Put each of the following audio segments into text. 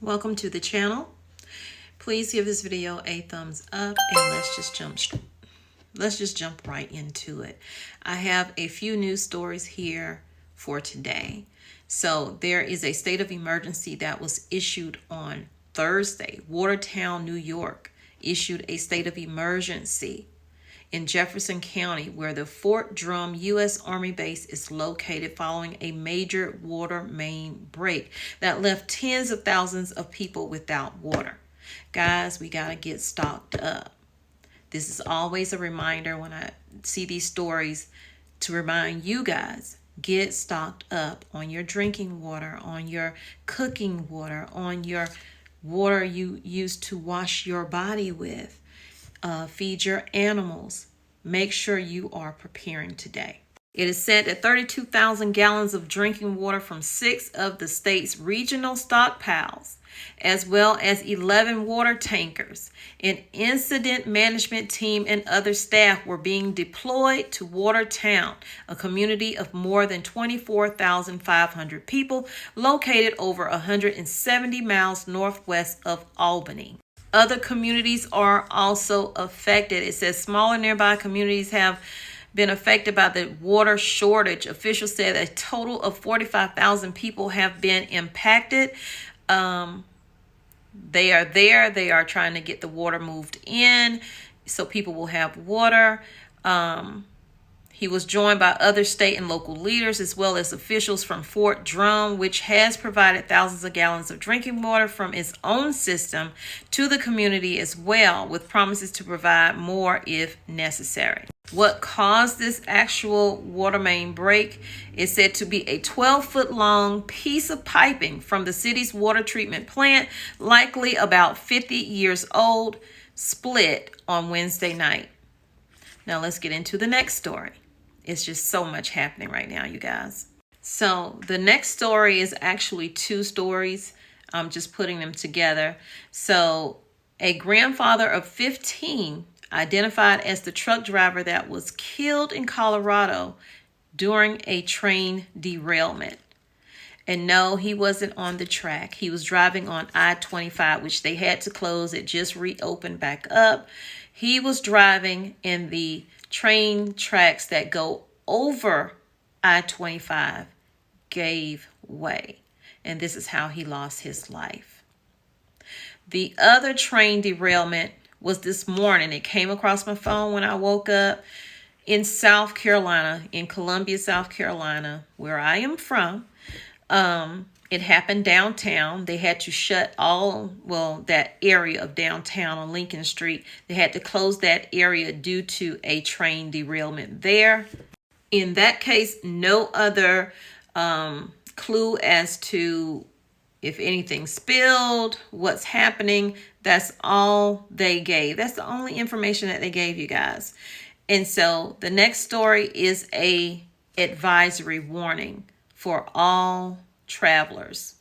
Welcome to the channel. Please give this video a thumbs up and let's just jump right into it. I have a few news stories here for today. So there is a state of emergency that was issued on Thursday. Watertown, New York issued a state of emergency in Jefferson County, where the Fort Drum U.S. Army base is located, following a major water main break that left tens of thousands of people without water. Guys, we got to get stocked up. This is always a reminder when I see these stories to remind you guys, get stocked up on your drinking water, on your cooking water, on your water you use to wash your body with. Feed your animals. Make sure you are preparing today. It is said that 32,000 gallons of drinking water from 6 of the state's regional stockpiles, as well as 11 water tankers, an incident management team, and other staff were being deployed to Watertown, a community of more than 24,500 people located over 170 miles northwest of Albany. Other communities are also affected. It says smaller nearby communities have been affected by the water shortage. Officials said a total of 45,000 people have been impacted. They are there. They are trying to get the water moved in so people will have water. He was joined by other state and local leaders, as well as officials from Fort Drum, which has provided thousands of gallons of drinking water from its own system to the community as well, with promises to provide more if necessary. What caused this actual water main break is said to be a 12-foot long piece of piping from the city's water treatment plant, likely about 50 years old, split on Wednesday night. Now let's get into the next story. It's just so much happening right now, you guys. So the next story is actually 2 stories. I'm just putting them together. So a grandfather of 15 identified as the truck driver that was killed in Colorado during a train derailment. And no, he wasn't on the track. He was driving on I-25, which they had to close. It just reopened back up. He was driving in the train tracks that go over I-25 gave way. And this is how he lost his life. The other train derailment was this morning. It came across my phone when I woke up in South Carolina, in Columbia, South Carolina, where I am from. It happened downtown. They had to shut that area of downtown on Lincoln Street. They had to close that area due to a train derailment there. In that case, no other clue as to if anything spilled, what's happening. That's all they gave. That's the only information that they gave you guys. And so the next story is a advisory warning for all travelers.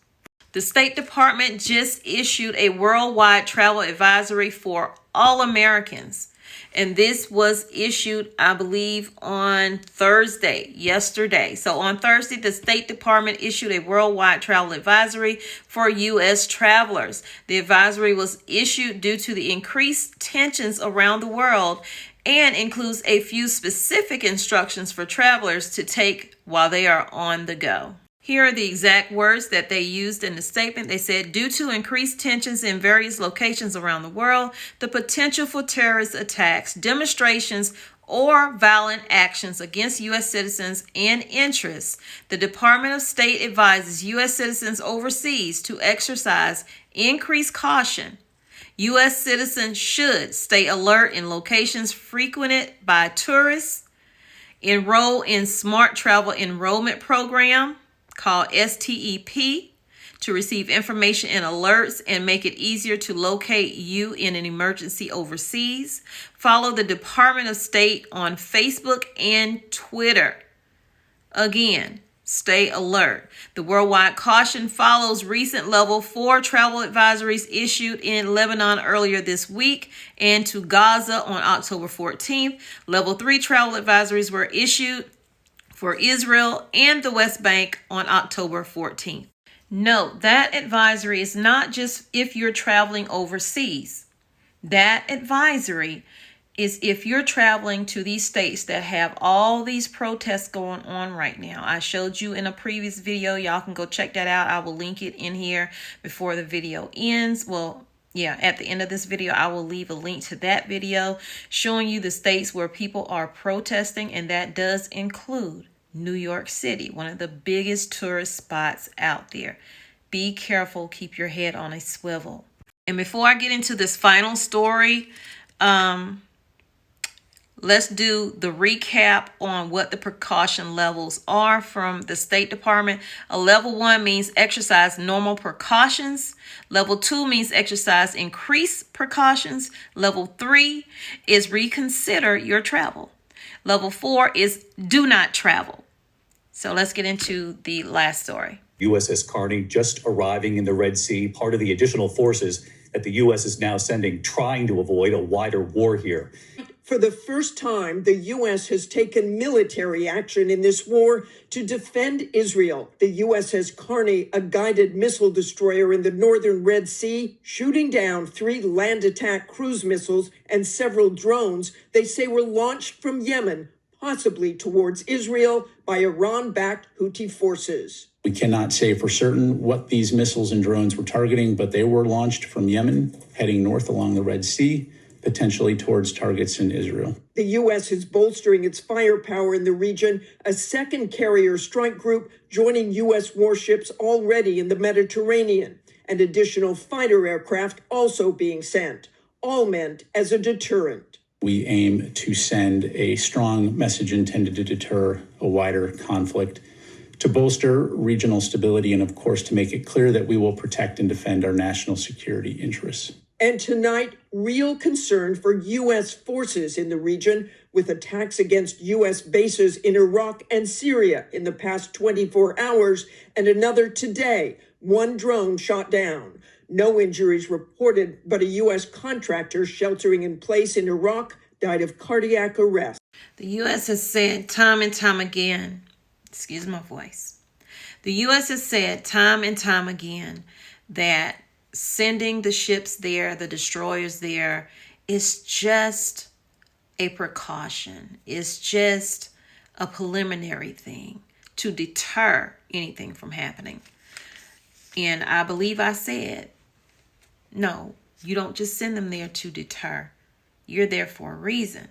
The State Department just issued a worldwide travel advisory for all Americans. And this was issued, I believe, on yesterday. So on Thursday, the State Department issued a worldwide travel advisory for U.S. travelers. The advisory was issued due to the increased tensions around the world and includes a few specific instructions for travelers to take while they are on the go. Here are the exact words that they used in the statement. They said, due to increased tensions in various locations around the world, the potential for terrorist attacks, demonstrations, or violent actions against U.S. citizens and interests, the Department of State advises U.S. citizens overseas to exercise increased caution. U.S. citizens should stay alert in locations frequented by tourists, enroll in Smart Travel Enrollment Program, called STEP, to receive information and alerts and make it easier to locate you in an emergency overseas. Follow the Department of State on Facebook and Twitter. Again, stay alert. The worldwide caution follows recent level 4 travel advisories issued in Lebanon earlier this week and to Gaza on October 14th. Level 3 travel advisories were issued for Israel and the West Bank on October 14th. Note, that advisory is not just if you're traveling overseas. That advisory is if you're traveling to these states that have all these protests going on right now. I showed you in a previous video. Y'all can go check that out. I will link it in here before the video ends. Well, yeah, at the end of this video, I will leave a link to that video showing you the states where people are protesting, and that does include New York City, one of the biggest tourist spots out there. Be careful. Keep your head on a swivel. And before I get into this final story, let's do the recap on what the precaution levels are from the State Department. A level 1 means exercise normal precautions. Level 2 means exercise increased precautions. Level 3 is reconsider your travel. Level 4 is do not travel. So let's get into the last story. USS Carney just arriving in the Red Sea, part of the additional forces that the U.S. is now sending, trying to avoid a wider war here. For the first time, the U.S. has taken military action in this war to defend Israel. The USS Carney, a guided missile destroyer in the northern Red Sea, shooting down 3 land attack cruise missiles and several drones they say were launched from Yemen, possibly towards Israel by Iran-backed Houthi forces. We cannot say for certain what these missiles and drones were targeting, but they were launched from Yemen, heading north along the Red Sea, potentially towards targets in Israel. The U.S. is bolstering its firepower in the region, a second carrier strike group joining U.S. warships already in the Mediterranean, and additional fighter aircraft also being sent, all meant as a deterrent. We aim to send a strong message intended to deter a wider conflict, to bolster regional stability, and of course to make it clear that we will protect and defend our national security interests. And tonight, real concern for U.S. forces in the region with attacks against U.S. bases in Iraq and Syria in the past 24 hours, and another today, 1 drone shot down. No injuries reported, but a U.S. contractor sheltering in place in Iraq died of cardiac arrest. The U.S. has said time and time again, excuse my voice, the U.S. has said time and time again that sending the ships there, the destroyers there, is just a precaution. It's just a preliminary thing to deter anything from happening. And I believe I said, no, you don't just send them there to deter. You're there for a reason.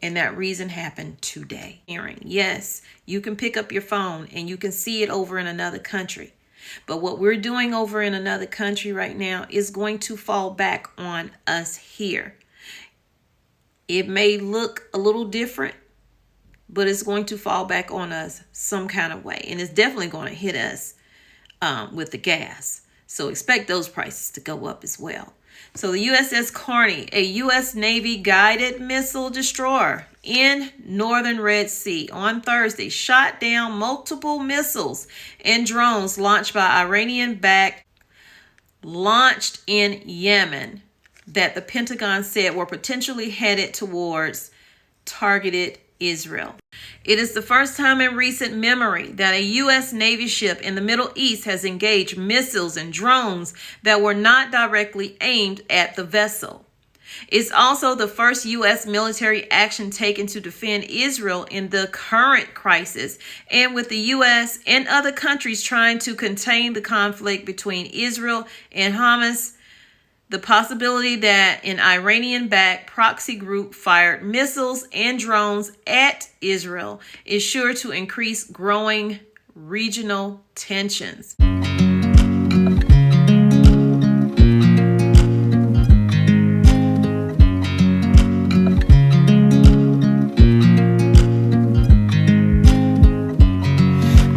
And that reason happened today. Yes, you can pick up your phone and you can see it over in another country. But what we're doing over in another country right now is going to fall back on us here. It may look a little different, but it's going to fall back on us some kind of way. And it's definitely going to hit us with the gas. So expect those prices to go up as well. So the USS Carney, a U.S. Navy guided missile destroyer in northern Red Sea on Thursday, shot down multiple missiles and drones launched by Iranian-backed, launched in Yemen, that the Pentagon said were potentially headed towards targeted Israel. It is the first time in recent memory that a U.S. Navy ship in the Middle East has engaged missiles and drones that were not directly aimed at the vessel. It's also the first U.S. military action taken to defend Israel in the current crisis, and with the U.S. and other countries trying to contain the conflict between Israel and Hamas, the possibility that an Iranian-backed proxy group fired missiles and drones at Israel is sure to increase growing regional tensions.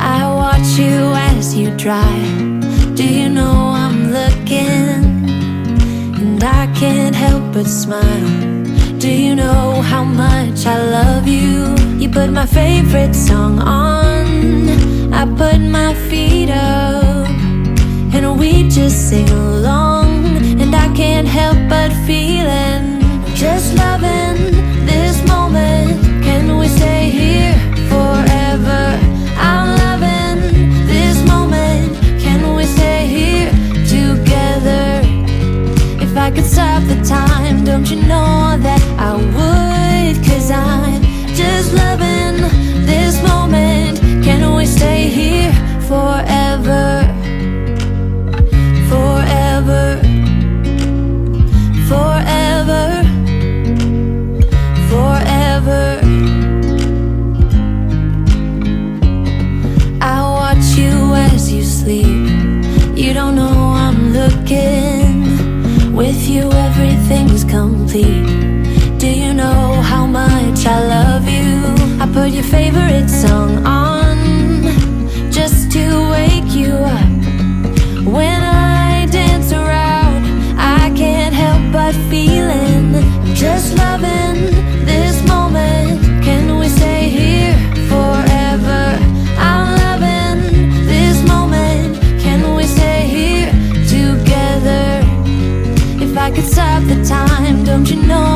I watch you as you drive. Do you know I'm looking? And I can't help but smile. Do you know how much I love you? You put my favorite song on, I put my feet up, and we just sing along. And I can't help but feeling, just loving this moment. Can we stay here forever? I'm loving this moment. Can we could stop the time, don't you know that I would? 'Cause I'm just loving this moment. Can we stay here forever? Forever. Forever. Forever. I watch you as you sleep. You don't know I'm looking. With you everything's complete. Do you know how much I love you? I put your favorite song on just to wake you up. When I dance around, I can't help but feeling I'm just loving this moment. Can we stay here forever? I'm loving this moment. Can we stay here together? If I could stop the time, don't you know